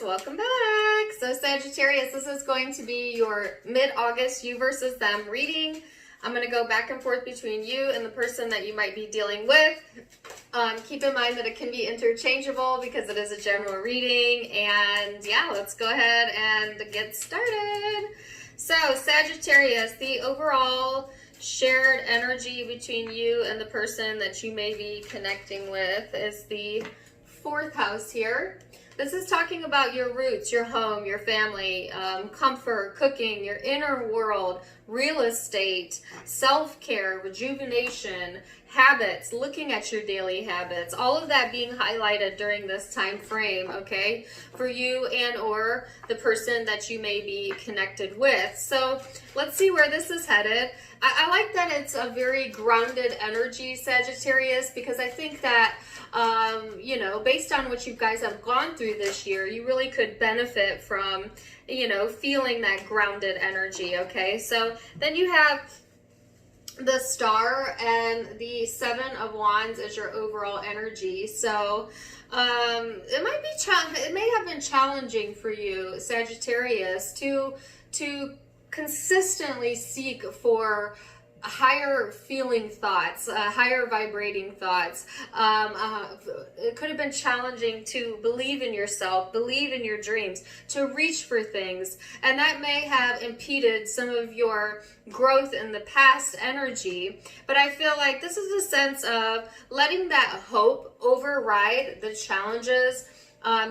Welcome back. So Sagittarius, this is going to be your mid-August you versus them reading. I'm going to go back and forth between you and the person that you might be dealing with. Keep in mind that it can be interchangeable because it is a general reading. And yeah, let's go ahead and get started. So Sagittarius, the overall shared energy between you and the person that you may be connecting with is the 4th house here. This is talking about your roots, your home, your family, comfort, cooking, your inner world, real estate, self-care, rejuvenation, habits, looking at your daily habits, all of that being highlighted during this time frame, okay, for you and or the person that you may be connected with. So let's see where this is headed. I like that it's a very grounded energy, Sagittarius, because I think that you know, based on what you guys have gone through this year, you really could benefit from, you know, feeling that grounded energy, okay? So then you have the Star and the 7 of Wands as your overall energy. So it may have been challenging for you, Sagittarius, to consistently seek for higher feeling thoughts, higher vibrating thoughts. It could have been challenging to believe in yourself, believe in your dreams, to reach for things. And that may have impeded some of your growth in the past energy. But I feel like this is a sense of letting that hope override the challenges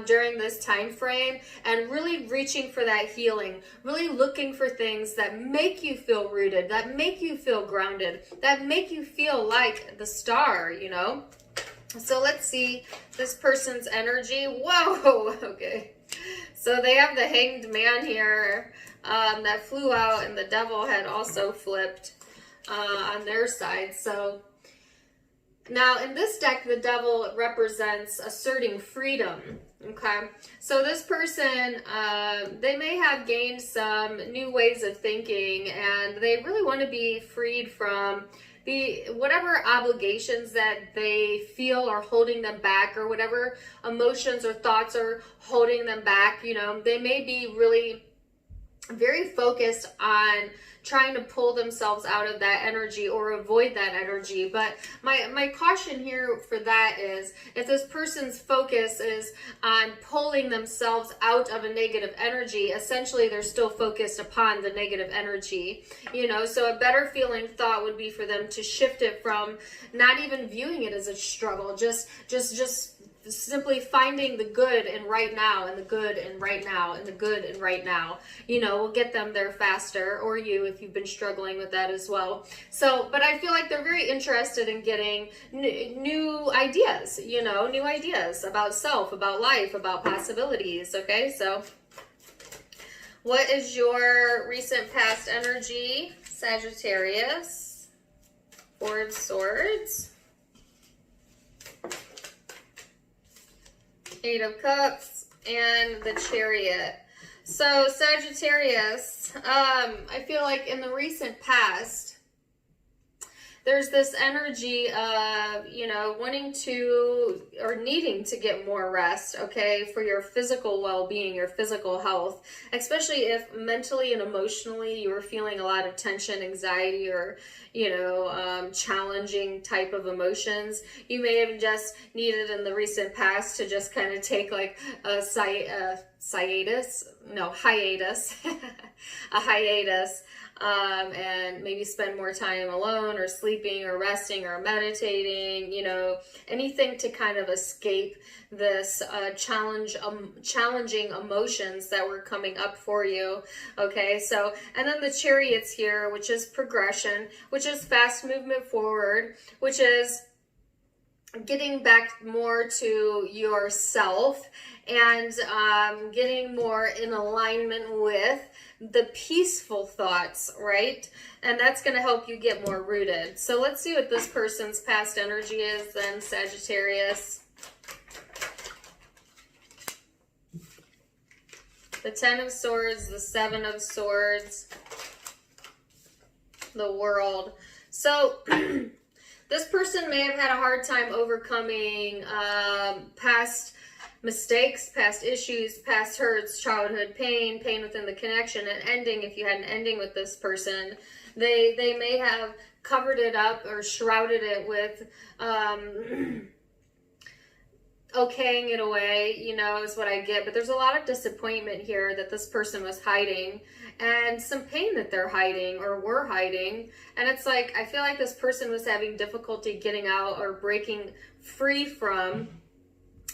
during this time frame, and really reaching for that healing, really looking for things that make you feel rooted, that make you feel grounded, that make you feel like the star, you know? So let's see this person's energy. Whoa, okay. So they have the Hanged Man here that flew out, and the Devil had also flipped on their side. So now, in this deck, the Devil represents asserting freedom, okay? So this person, they may have gained some new ways of thinking, and they really want to be freed from whatever obligations that they feel are holding them back, or whatever emotions or thoughts are holding them back. You know, they may be really very focused on trying to pull themselves out of that energy or avoid that energy. But my caution here for that is, if this person's focus is on pulling themselves out of a negative energy, essentially they're still focused upon the negative energy, you know. So a better feeling thought would be for them to shift it from not even viewing it as a struggle, just simply finding the good in right now, and the good in right now, and the good in right now, you know, will get them there faster, or you, if you've been struggling with that as well. So, but I feel like they're very interested in getting new ideas, you know, new ideas about self, about life, about possibilities, okay? So what is your recent past energy, Sagittarius? 4 of Swords, 8 of Cups, and the Chariot. So Sagittarius, I feel like in the recent past, there's this energy of, you know, wanting to or needing to get more rest, okay, for your physical well-being, your physical health, especially if mentally and emotionally you were feeling a lot of tension, anxiety, or, you know, challenging type of emotions. You may have just needed in the recent past to just kind of take like a hiatus, a hiatus, and maybe spend more time alone, or sleeping, or resting, or meditating, you know, anything to kind of escape this challenging emotions that were coming up for you, okay? So, and then the Chariot's here, which is progression, which is fast movement forward, which is getting back more to yourself, and getting more in alignment with the peaceful thoughts, right? And that's going to help you get more rooted. So let's see what this person's past energy is then, Sagittarius. The 10 of Swords, the 7 of Swords, the World. So this person may have had a hard time overcoming past mistakes, past issues, past hurts, childhood pain, pain within the connection, an ending. If you had an ending with this person, they may have covered it up or shrouded it with okaying it away, you know, is what I get. But there's a lot of disappointment here that this person was hiding, and some pain that they're hiding or were hiding. And it's like, I feel like this person was having difficulty getting out or breaking free from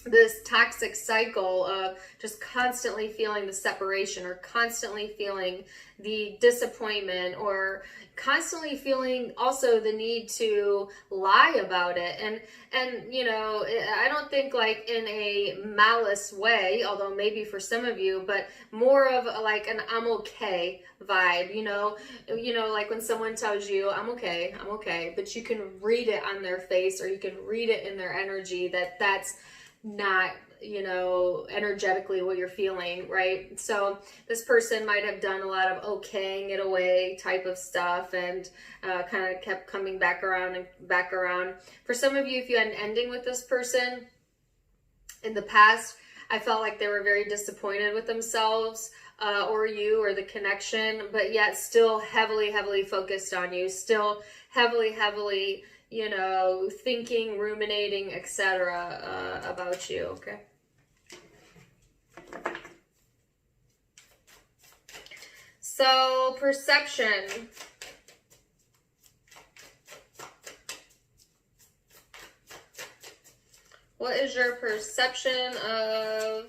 this toxic cycle of just constantly feeling the separation, or constantly feeling the disappointment, or constantly feeling also the need to lie about it. And you know, I don't think like in a malice way, although maybe for some of you, but more of like an I'm okay vibe, you know, like when someone tells you I'm okay, but you can read it on their face, or you can read it in their energy that that's not, you know, energetically what you're feeling, right? So this person might have done a lot of okaying it away type of stuff, and kind of kept coming back around and back around. For some of you, if you had an ending with this person in the past, I felt like they were very disappointed with themselves, or you, or the connection, but yet still heavily focused on you, still heavily, you know, thinking, ruminating, etc. About you, okay? So, perception. What is your perception of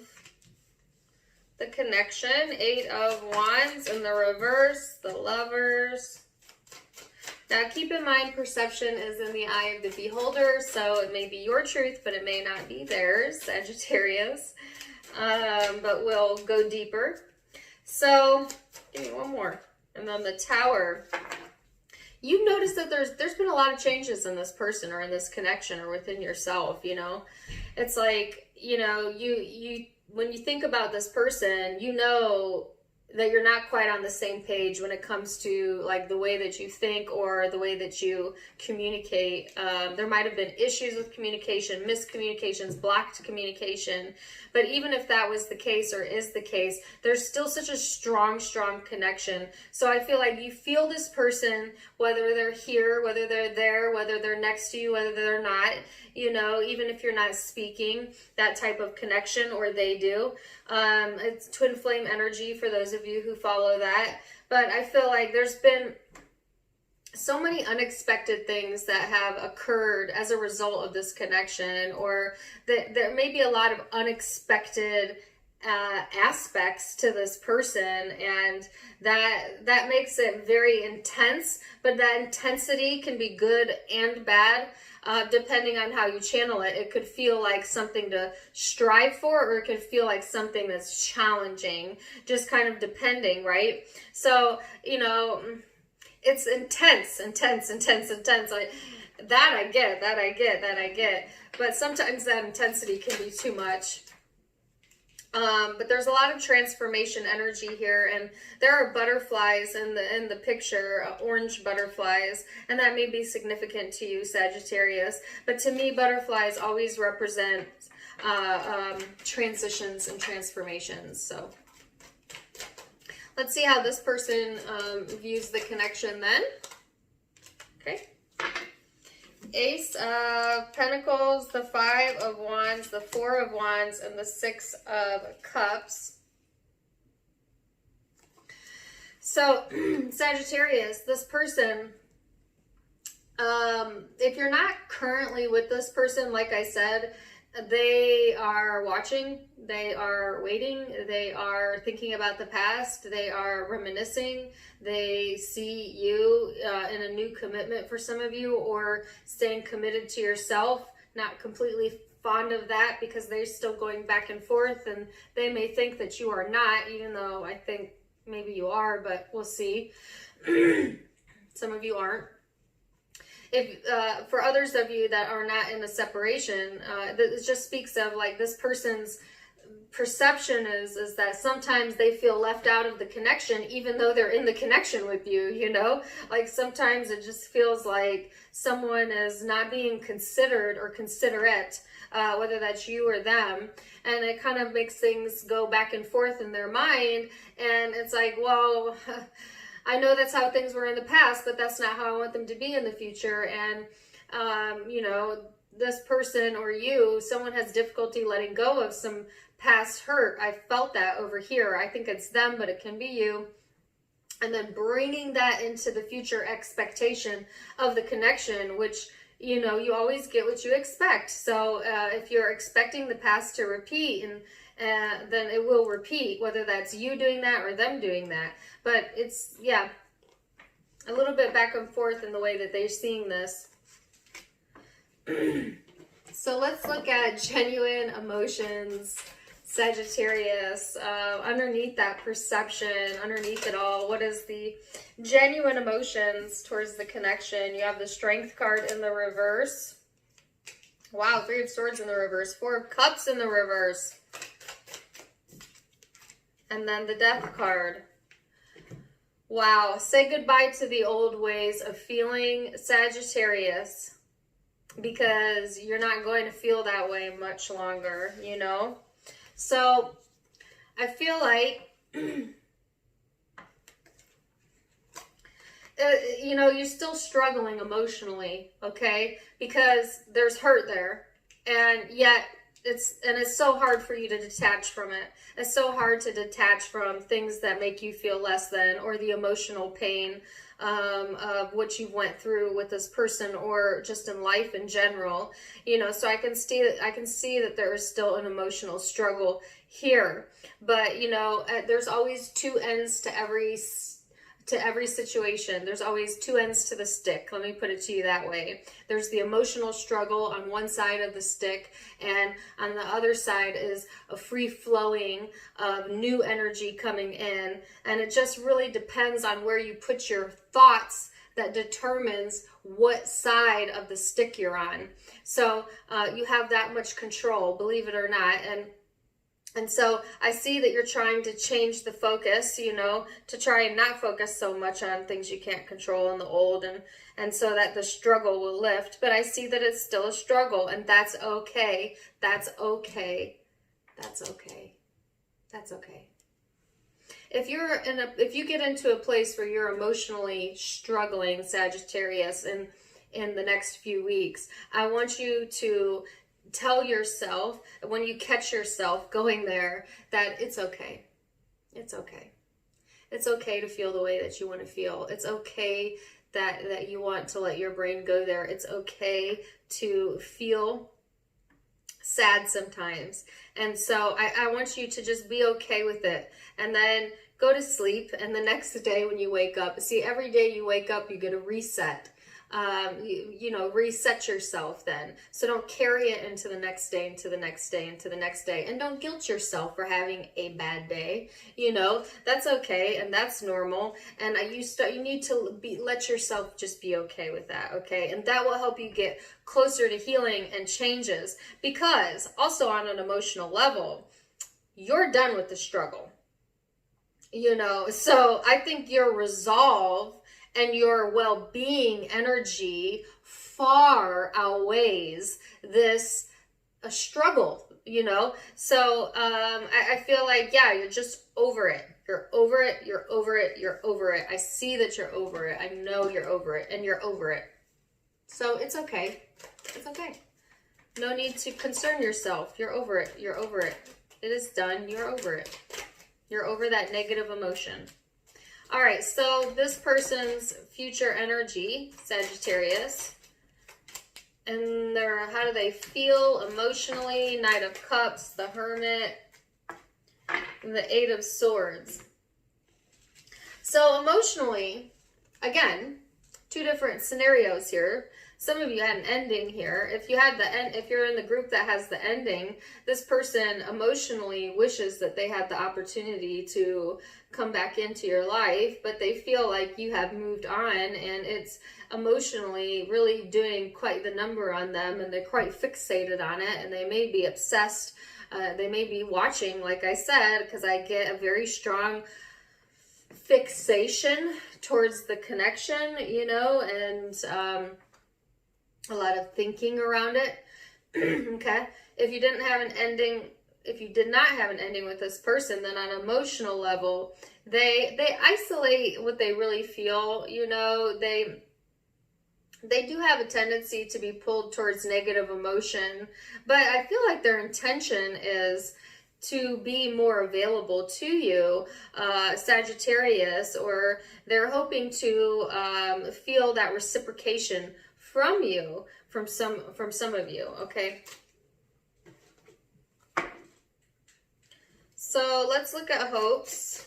the connection? 8 of Wands in the reverse, the Lovers. Now, keep in mind, perception is in the eye of the beholder, so it may be your truth, but it may not be theirs, Sagittarius. But we'll go deeper. So, give me one more. And then the Tower. You notice that there's been a lot of changes in this person, or in this connection, or within yourself, you know? It's like, you know, you when you think about this person, you know that you're not quite on the same page when it comes to like the way that you think, or the way that you communicate. There might have been issues with communication, miscommunications, blocked communication. But even if that was the case, or is the case, there's still such a strong connection. So I feel like you feel this person, whether they're here, whether they're there, whether they're next to you, whether they're not, you know, even if you're not speaking, that type of connection, or they do. It's twin flame energy for those of you who follow that. But I feel like there's been so many unexpected things that have occurred as a result of this connection, or that there may be a lot of unexpected aspects to this person, and that makes it very intense. But that intensity can be good and bad, depending on how you channel it. It could feel like something to strive for, or it could feel like something that's challenging, just kind of depending, right? So, you know, it's intense. That I get. But sometimes that intensity can be too much. But there's a lot of transformation energy here, and there are butterflies in the picture, orange butterflies, and that may be significant to you, Sagittarius. But to me, butterflies always represent transitions and transformations. So let's see how this person views the connection then. Okay. Ace of Pentacles, the 5 of Wands, the 4 of Wands, and the 6 of Cups. So, Sagittarius, this person, if you're not currently with this person, like I said, they are watching, they are waiting, they are thinking about the past, they are reminiscing, they see you in a new commitment for some of you, or staying committed to yourself, not completely fond of that, because they're still going back and forth, and they may think that you are not, even though I think maybe you are, but we'll see. Some of you aren't. If for others of you that are not in a separation, it just speaks of like this person's perception is that sometimes they feel left out of the connection, even though they're in the connection with you, you know? Like sometimes it just feels like someone is not being considered or considerate whether that's you or them. And it kind of makes things go back and forth in their mind. And it's like, well, I know that's how things were in the past, but that's not how I want them to be in the future. And, you know, this person or you, someone has difficulty letting go of some past hurt. I felt that over here. I think it's them, but it can be you. And then bringing that into the future expectation of the connection, which, you know, you always get what you expect. So if you're expecting the past to repeat, and then it will repeat, whether that's you doing that or them doing that. But it's, yeah, a little bit back and forth in the way that they're seeing this. So let's look at genuine emotions, Sagittarius. Underneath that perception, underneath it all, what is the genuine emotions towards the connection? You have the Strength card in the reverse. Wow, 3 of Swords in the reverse, 4 of Cups in the reverse. And then the Death card. Wow, say goodbye to the old ways of feeling, Sagittarius, because you're not going to feel that way much longer, you know? So I feel like, you know, you're still struggling emotionally, okay? Because there's hurt there, and yet it's so hard for you to detach from it. It's so hard to detach from things that make you feel less than, or the emotional pain of what you went through with this person, or just in life in general. You know, so I can see that there is still an emotional struggle here. But you know, there's always 2 ends to every situation. There's always 2 ends to the stick. Let me put it to you that way. There's the emotional struggle on one side of the stick, and on the other side is a free flowing of new energy coming in. And it just really depends on where you put your thoughts that determines what side of the stick you're on. So you have that much control, believe it or not. And so I see that you're trying to change the focus, you know, to try and not focus so much on things you can't control in the old, and so that the struggle will lift. But I see that it's still a struggle, and that's okay. That's okay. That's okay. That's okay. If you get into a place where you're emotionally struggling, Sagittarius, in the next few weeks, I want you to tell yourself, when you catch yourself going there, that it's okay. It's okay. It's okay to feel the way that you want to feel. It's okay that you want to let your brain go there. It's okay to feel sad sometimes. And so I want you to just be okay with it. And then go to sleep. And the next day when you wake up, see, every day you wake up, you get a reset. You know, reset yourself then. So don't carry it into the next day, into the next day, into the next day. And don't guilt yourself for having a bad day. You know, that's okay, and that's normal. And you need to let yourself just be okay with that, okay? And that will help you get closer to healing and changes. Because also on an emotional level, you're done with the struggle. You know, so I think your resolve and your well-being energy far outweighs this struggle, you know? So I feel like, yeah, you're just over it. You're over it, you're over it, you're over it. I see that you're over it. I know you're over it, and you're over it. So it's okay. It's okay. No need to concern yourself. You're over it. You're over it. It is done. You're over it. You're over that negative emotion. All right, so this person's future energy, Sagittarius, and how do they feel emotionally? Knight of Cups, the Hermit, and the 8 of Swords. So emotionally, again, 2 different scenarios here. Some of you had an ending here. If you're in the group that has the ending, this person emotionally wishes that they had the opportunity to come back into your life, but they feel like you have moved on, and it's emotionally really doing quite the number on them, and they're quite fixated on it, and they may be obsessed. They may be watching, like I said, because I get a very strong fixation towards the connection, you know, and a lot of thinking around it. Okay? If you didn't have an ending, if you did not have an ending with this person, then on an emotional level, they isolate what they really feel. You know, they do have a tendency to be pulled towards negative emotion, but I feel like their intention is to be more available to you, Sagittarius, or they're hoping to feel that reciprocation from you, from some of you. Okay, so let's look at hopes.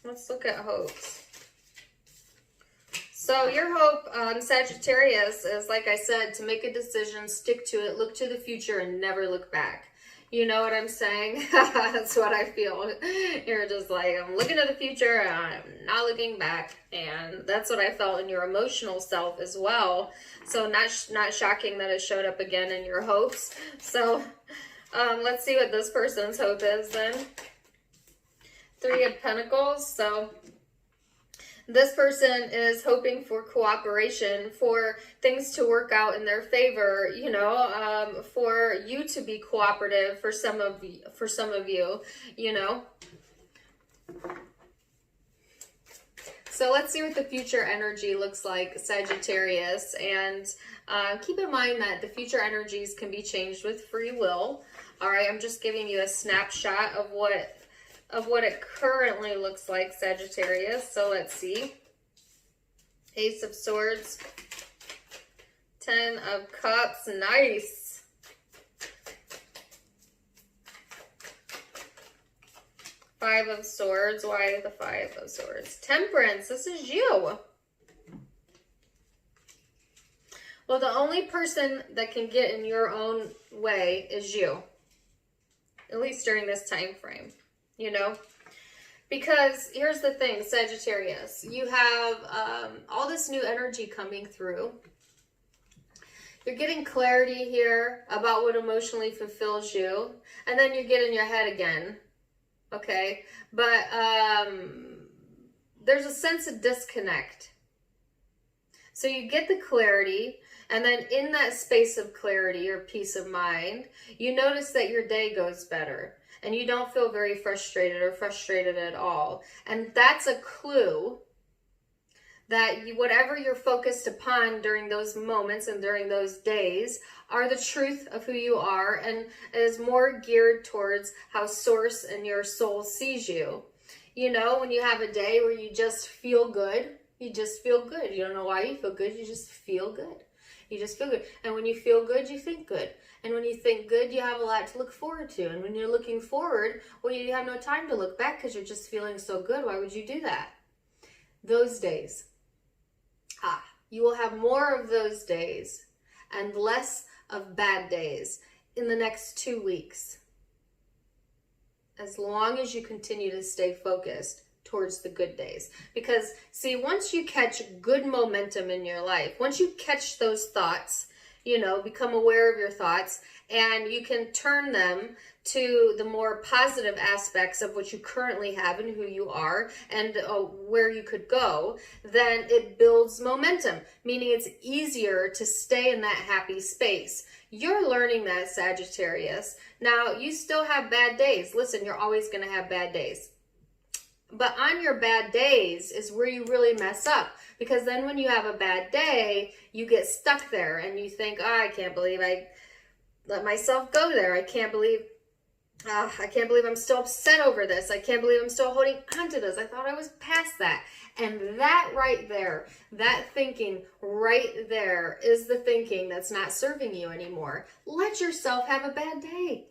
Let's look at hopes. So your hope, Sagittarius, is, like I said, to make a decision, stick to it, look to the future, and never look back. You know what I'm saying? That's what I feel. You're just like, I'm looking to the future, and I'm not looking back. And that's what I felt in your emotional self as well. So not shocking that it showed up again in your hopes. So let's see what this person's hope is then. 3 of Pentacles. So this person is hoping for cooperation, for things to work out in their favor, you know, for you to be cooperative for some of you, you know. So let's see what the future energy looks like, Sagittarius. And keep in mind that the future energies can be changed with free will. All right, I'm just giving you a snapshot of what it currently looks like, Sagittarius. So let's see. Ace of Swords. 10 of Cups. Nice. Five of Swords. Why the Five of Swords? Temperance. This is you. Well, the only person that can get in your own way is you. At least during this time frame. You know, because here's the thing, Sagittarius, you have all this new energy coming through. You're getting clarity here about what emotionally fulfills you, and then you get in your head again. Okay, but there's a sense of disconnect. So you get the clarity, and then in that space of clarity or peace of mind, you notice that your day goes better. And you don't feel very frustrated or frustrated at all. And that's a clue that whatever you're focused upon during those moments and during those days are the truth of who you are, and is more geared towards how Source and your soul sees you. You know, when you have a day where you just feel good, you just feel good. You don't know why you feel good, you just feel good. You just feel good. And when you feel good, you think good. And when you think good, you have a lot to look forward to. And when you're looking forward, well, you have no time to look back because you're just feeling so good. Why would you do that? Those days. You will have more of those days and less of bad days in the next 2 weeks. As long as you continue to stay focused towards the good days. Because, see, once you catch good momentum in your life, once you catch those thoughts, you know, become aware of your thoughts, and you can turn them to the more positive aspects of what you currently have and who you are and where you could go, then it builds momentum, meaning it's easier to stay in that happy space. You're learning that, Sagittarius. Now, you still have bad days. Listen, you're always going to have bad days. But on your bad days is where you really mess up. Because then when you have a bad day, you get stuck there and you think, oh, I can't believe I let myself go there. I can't believe I'm still upset over this. I can't believe I'm still holding on to this. I thought I was past that. And that right there, that thinking right there is the thinking that's not serving you anymore. Let yourself have a bad day.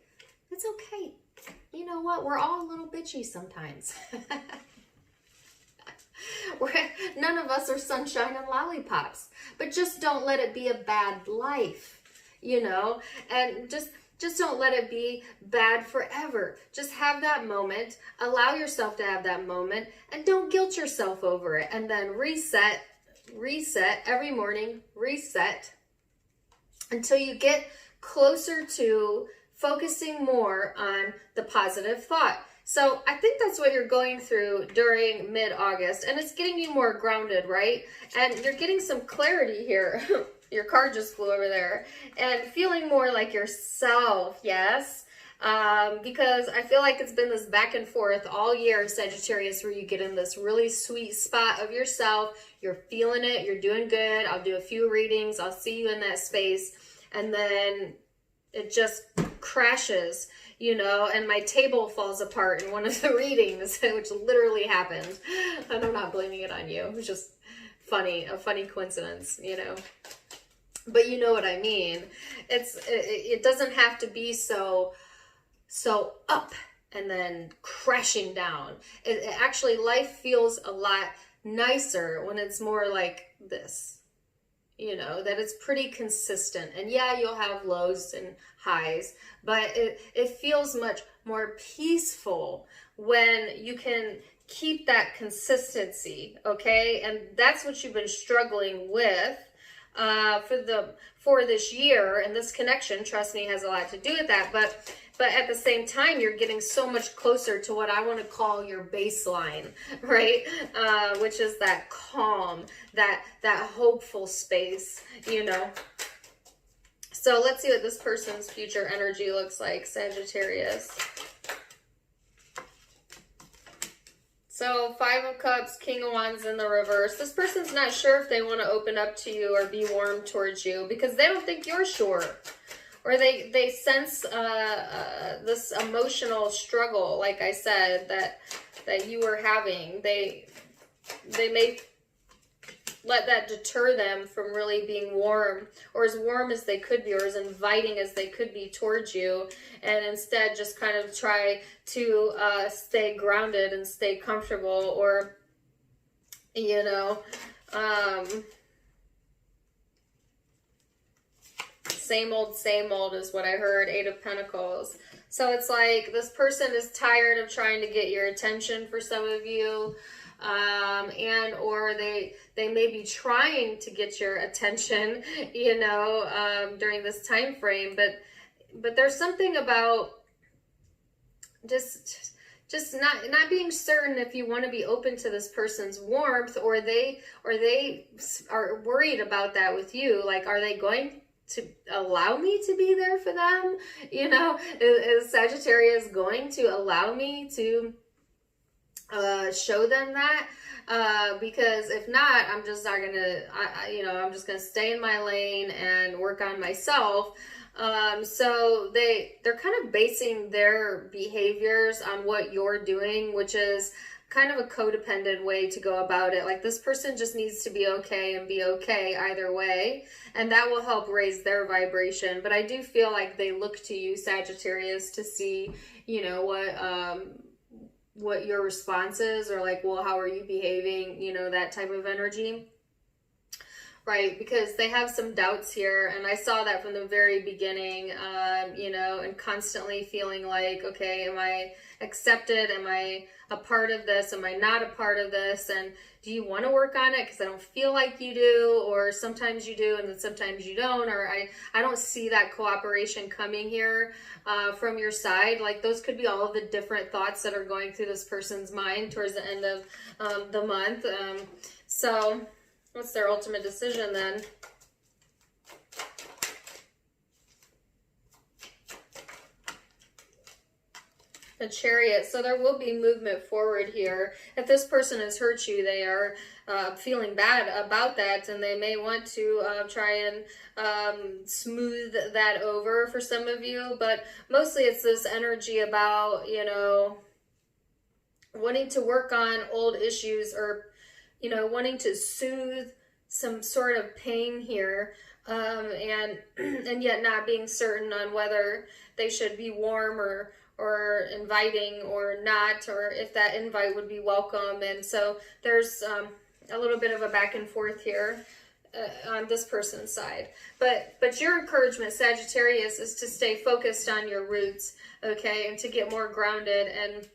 It's okay. You know what? We're all a little bitchy sometimes. None of us are sunshine and lollipops. But just don't let it be a bad life, you know? And just don't let it be bad forever. Just have that moment. Allow yourself to have that moment. And don't guilt yourself over it. And then reset every morning. Reset until you get closer to focusing more on the positive thought. So I think that's what you're going through during mid-August, and it's getting you more grounded, right? And you're getting some clarity here. Your car just flew over there. And feeling more like yourself, yes. Because I feel like it's been this back and forth all year, Sagittarius, where you get in this really sweet spot of yourself. You're feeling it. You're doing good. I'll do a few readings. I'll see you in that space. And then it just crashes, you know, and my table falls apart in one of the readings, which literally happened. And I'm not blaming it on you. It was just funny, a funny coincidence, you know. But you know what I mean. It doesn't have to be so up and then crashing down. Actually, life feels a lot nicer when it's more like this, you know, that it's pretty consistent. And yeah, you'll have lows and highs, but it feels much more peaceful when you can keep that consistency, okay? And that's what you've been struggling with for this year, and this connection, trust me, has a lot to do with that. But at the same time, you're getting so much closer to what I want to call your baseline, right? Which is that calm, that hopeful space, you know. So let's see what this person's future energy looks like, Sagittarius. So 5 of Cups, King of Wands in the reverse. This person's not sure if they want to open up to you or be warm towards you because they don't think you're sure. Or they sense this emotional struggle, like I said, that you were having. They may let that deter them from really being warm as they could be, or as inviting as they could be towards you, and instead just kind of try to stay grounded and stay comfortable, or, you know, same old is what I heard. 8 of Pentacles. So it's like this person is tired of trying to get your attention, for some of you, and or they may be trying to get your attention, you know, during this time frame, but there's something about just not being certain if you want to be open to this person's warmth, or they are worried about that with you. Like, are they going to allow me to be there for them? You know, is Sagittarius going to allow me to show them that? Because if not, I'm just not gonna, I'm just gonna stay in my lane and work on myself. So they're kind of basing their behaviors on what you're doing, which is kind of a codependent way to go about it. Like, this person just needs to be okay and be okay either way, and that will help raise their vibration. But I do feel like they look to you, Sagittarius, to see, you know, what your response is, or like, well, how are you behaving, you know, that type of energy. Right, because they have some doubts here, and I saw that from the very beginning, you know, and constantly feeling like, okay, am I accepted? Am I a part of this? Am I not a part of this? And do you want to work on it? Because I don't feel like you do, or sometimes you do and then sometimes you don't, or I don't see that cooperation coming here from your side. Like, those could be all of the different thoughts that are going through this person's mind towards the end of the month. So what's their ultimate decision then? The Chariot. So there will be movement forward here. If this person has hurt you, they are feeling bad about that, and they may want to try and smooth that over for some of you. But mostly it's this energy about, you know, wanting to work on old issues, or, you know, wanting to soothe some sort of pain here, and yet not being certain on whether they should be warm or inviting or not, or if that invite would be welcome. And so there's a little bit of a back and forth here on this person's side. But your encouragement, Sagittarius, is to stay focused on your roots, okay, and to get more grounded and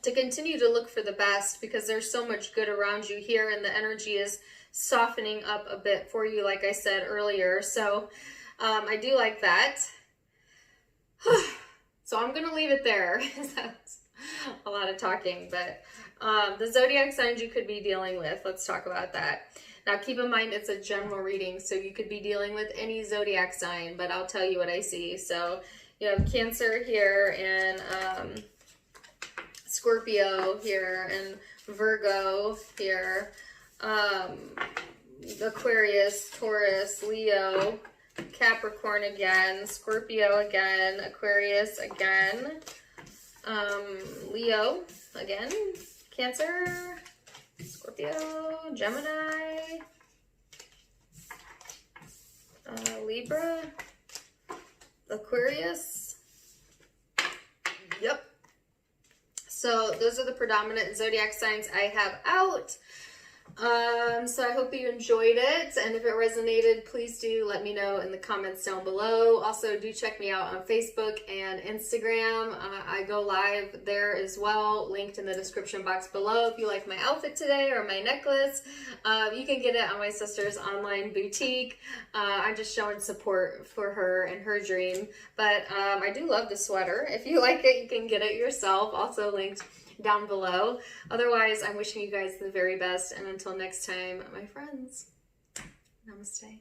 to continue to look for the best, because there's so much good around you here, and the energy is softening up a bit for you, like I said earlier. So I do like that. So I'm going to leave it there. That's a lot of talking, but the zodiac signs you could be dealing with, let's talk about that. Now keep in mind it's a general reading, so you could be dealing with any zodiac sign, but I'll tell you what I see. So you have Cancer here, and Scorpio here, and Virgo here, Aquarius, Taurus, Leo, Capricorn again, Scorpio again, Aquarius again, Leo again, Cancer, Scorpio, Gemini, Libra, Aquarius. Yep. So those are the predominant zodiac signs I have out. So I hope you enjoyed it, and if it resonated, please do let me know in the comments down below. Also, do check me out on Facebook and Instagram. I go live there as well, linked in the description box below. If you like my outfit today or my necklace, you can get it on my sister's online boutique. I'm just showing support for her and her dream, but I do love the sweater. If you like it, you can get it yourself, also linked down below. Otherwise, I'm wishing you guys the very best, and until next time, my friends, namaste.